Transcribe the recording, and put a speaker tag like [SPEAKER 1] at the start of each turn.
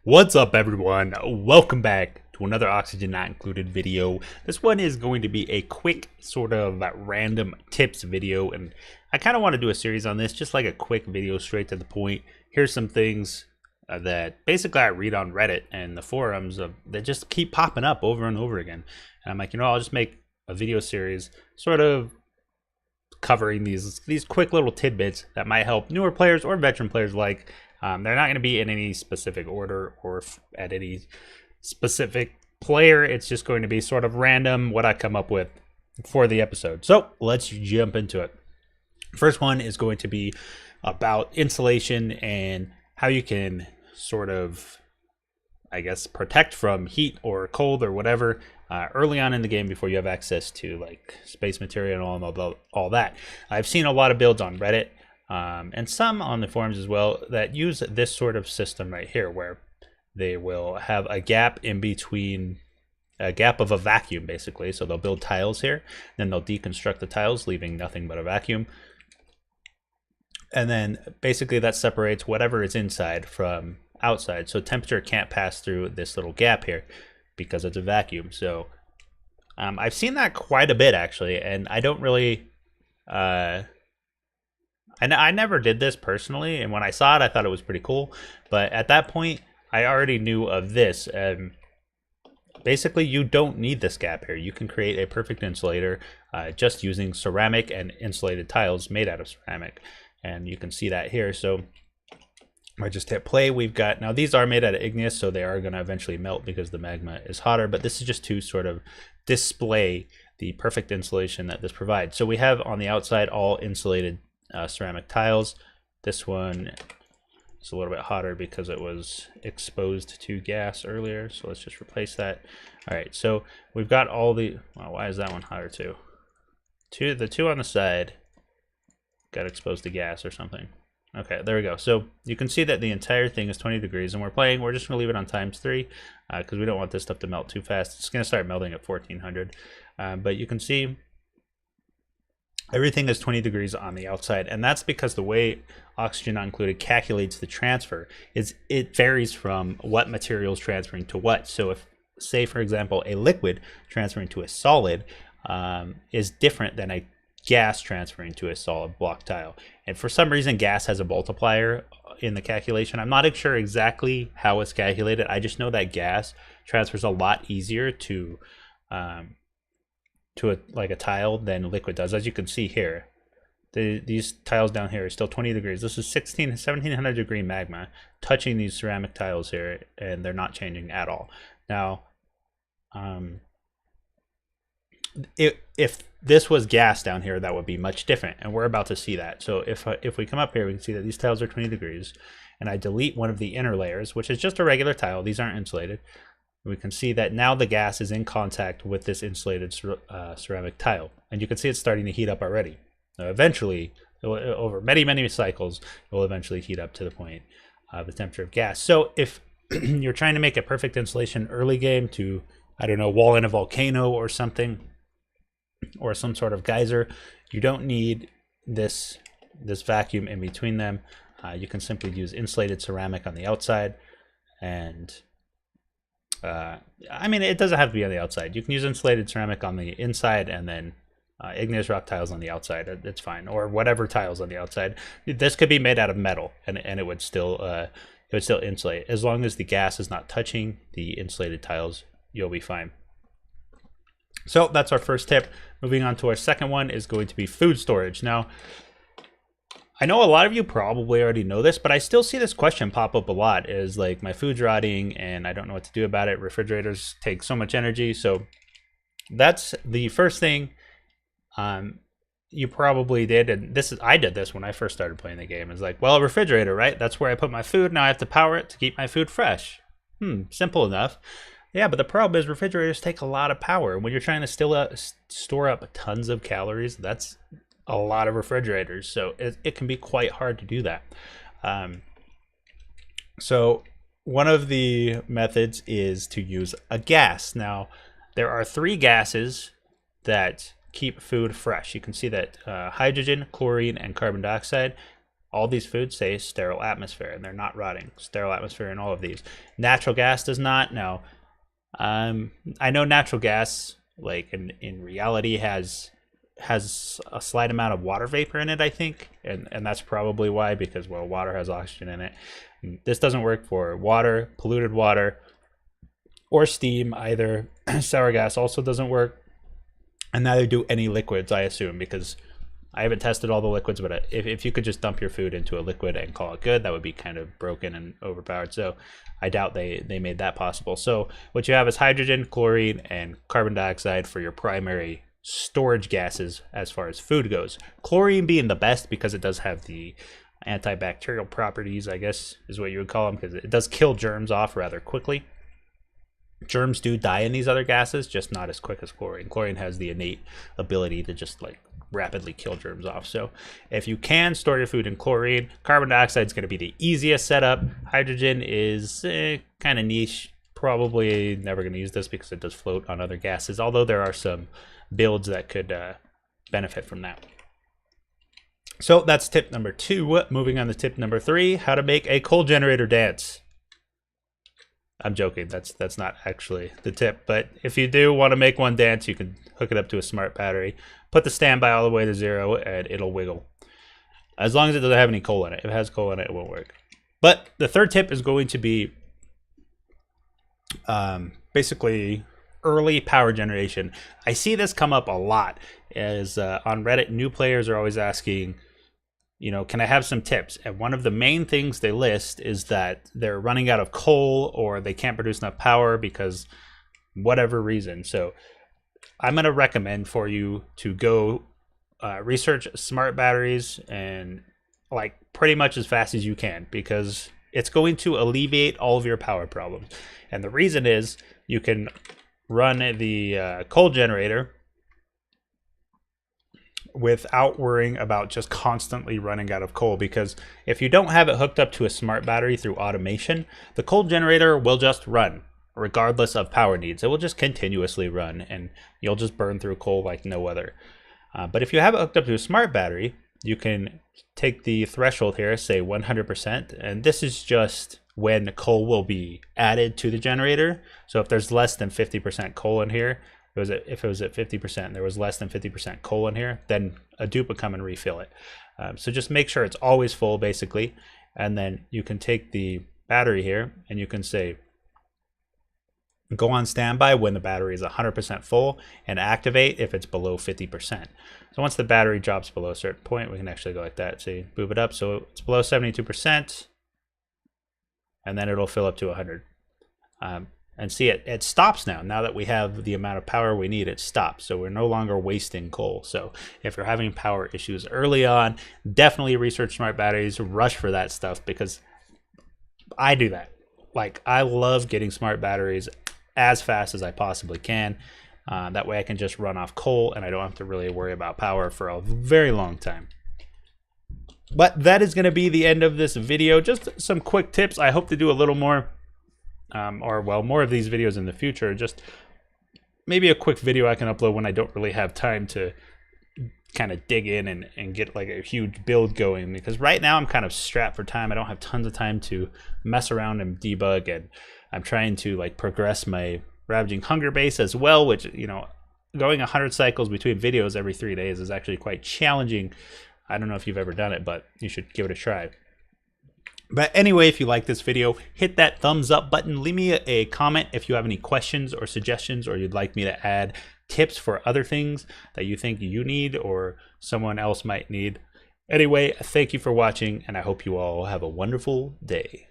[SPEAKER 1] What's up, everyone? Welcome back to another Oxygen Not Included video. This one is going to be a quick sort of random tips video, and I kind of want to do a series on this, just like a quick video straight to the point. Here's some things that basically I read on Reddit and the forums that just keep popping up over and over again. And I'm like, I'll just make a video series sort of covering these quick little tidbits that might help newer players or veteran players alike. They're not going to be in any specific order or at any specific player. It's just going to be sort of random what I come up with for the episode. So let's jump into it. First one is going to be about insulation and how you can sort of, I guess, protect from heat or cold or whatever early on in the game before you have access to like space material and all that. I've seen a lot of builds on Reddit and some on the forums as well that use this sort of system right here, where they will have a gap in between, a gap of a vacuum basically. So they'll build tiles here, then they'll deconstruct the tiles, leaving nothing but a vacuum. And then basically that separates whatever is inside from outside. So temperature can't pass through this little gap here because it's a vacuum. So I've seen that quite a bit actually, and I don't really I never did this personally, and when I saw it I thought it was pretty cool, but at that point I already knew of this. Basically you don't need this gap here. You can create a perfect insulator just using ceramic and insulated tiles made out of ceramic, and you can see that here. So I just hit play. We've got, now these are made out of igneous, so they are going to eventually melt because the magma is hotter, but this is just to sort of display the perfect insulation that this provides. So we have on the outside all insulated ceramic tiles. This one is a little bit hotter because it was exposed to gas earlier, so let's just replace that. All right, so we've got all the, well, why is that one hotter too? The two on the side got exposed to gas or something. Okay, there we go. So you can see that the entire thing is 20 degrees, and we're just going to leave it on ×3 because we don't want this stuff to melt too fast. It's going to start melting at 1400, but you can see everything is 20 degrees on the outside, and that's because the way Oxygen Not Included calculates the transfer is it varies from what material is transferring to what. So if, say for example, a liquid transferring to a solid is different than a gas transferring to a solid block tile, and for some reason gas has a multiplier in the calculation. I'm not sure exactly how it's calculated. I just know that gas transfers a lot easier to a tile than liquid does. As you can see here, these tiles down here are still 20 degrees. This is 1700 degree magma touching these ceramic tiles here, and they're not changing at all. Now if this was gas down here, that would be much different, and we're about to see that. So if we come up here, we can see that these tiles are 20 degrees, and I delete one of the inner layers, which is just a regular tile. These aren't insulated. We can see that now the gas is in contact with this insulated ceramic tile, and you can see it's starting to heat up already. Now, eventually, over many cycles, it will eventually heat up to the point of the temperature of gas. So if you're trying to make a perfect insulation early game to, I don't know, wall in a volcano or something, or some sort of geyser, you don't need this vacuum in between them. You can simply use insulated ceramic on the outside, and I mean, it doesn't have to be on the outside. You can use insulated ceramic on the inside, and then igneous rock tiles on the outside. It's fine, or whatever tiles on the outside. This could be made out of metal, and it would still insulate. As long as the gas is not touching the insulated tiles, you'll be fine. So that's our first tip. Moving on to our second one is going to be food storage. Now, I know a lot of you probably already know this, but I still see this question pop up a lot, is like, my food's rotting and I don't know what to do about it. Refrigerators take so much energy. So that's the first thing you probably did, and I did this when I first started playing the game. It's like, well, a refrigerator, right? That's where I put my food. Now I have to power it to keep my food fresh. Simple enough. Yeah, but the problem is refrigerators take a lot of power. When you're trying to still store up tons of calories, that's a lot of refrigerators. So it can be quite hard to do that. So one of the methods is to use a gas. Now, there are 3 gases that keep food fresh. You can see that hydrogen, chlorine, and carbon dioxide. All these foods say sterile atmosphere, and they're not rotting. Sterile atmosphere in all of these. Natural gas does not. Now, I know natural gas, like in reality, has a slight amount of water vapor in it, I think, and that's probably why, because, well, water has oxygen in it. This doesn't work for water, polluted water, or steam either. Sour gas also doesn't work, and neither do any liquids, I assume, because I haven't tested all the liquids, but if you could just dump your food into a liquid and call it good, that would be kind of broken and overpowered. So I doubt they made that possible. So what you have is hydrogen, chlorine, and carbon dioxide for your primary storage gases as far as food goes. Chlorine being the best because it does have the antibacterial properties, I guess is what you would call them, because it does kill germs off rather quickly. Germs do die in these other gases, just not as quick as chlorine. Chlorine has the innate ability to just like rapidly kill germs off. So if you can store your food in chlorine, carbon dioxide is going to be the easiest setup. Hydrogen is kind of niche. Probably never going to use this because it does float on other gases, although there are some builds that could benefit from that. So that's tip number 2. Moving on to tip number 3, how to make a coal generator dance. I'm joking, that's not actually the tip, but if you do want to make one dance, you can hook it up to a smart battery, put the standby all the way to 0, and it'll wiggle. As long as it doesn't have any coal in it. If it has coal in it, it won't work. But the third tip is going to be basically early power generation. I see this come up a lot as on Reddit, new players are always asking, you know, can I have some tips? And one of the main things they list is that they're running out of coal or they can't produce enough power because whatever reason. So I'm going to recommend for you to go research smart batteries and like pretty much as fast as you can, because it's going to alleviate all of your power problems. And the reason is you can run the coal generator without worrying about just constantly running out of coal, because if you don't have it hooked up to a smart battery through automation, the coal generator will just run regardless of power needs. It will just continuously run and you'll just burn through coal like no other. But if you have it hooked up to a smart battery, you can take the threshold here, say 100%, and this is just when coal will be added to the generator. So if there's less than 50% coal in here, if it was at 50% and there was less than 50% coal in here, then a dupe would come and refill it. So just make sure it's always full, basically. And then you can take the battery here and you can say, go on standby when the battery is 100% full and activate if it's below 50%. So once the battery drops below a certain point, we can actually go like that. See, move it up. So it's below 72%. And then it'll fill up to 100. And see, it stops now. Now that we have the amount of power we need, it stops. So we're no longer wasting coal. So if you're having power issues early on, definitely research smart batteries, rush for that stuff, because I do that. Like, I love getting smart batteries as fast as I possibly can. That way I can just run off coal and I don't have to really worry about power for a very long time. But that is going to be the end of this video. Just some quick tips. I hope to do a little more more of these videos in the future. Just maybe a quick video I can upload when I don't really have time to kind of dig in and get like a huge build going, because right now I'm kind of strapped for time. I don't have tons of time to mess around and debug, and I'm trying to like progress my Ravaging Hunger base as well, which, you know, going 100 cycles between videos every 3 days is actually quite challenging. I don't know if you've ever done it, but you should give it a try. But anyway, if you like this video, hit that thumbs up button. Leave me a comment if you have any questions or suggestions, or you'd like me to add tips for other things that you think you need or someone else might need. Anyway, thank you for watching, and I hope you all have a wonderful day.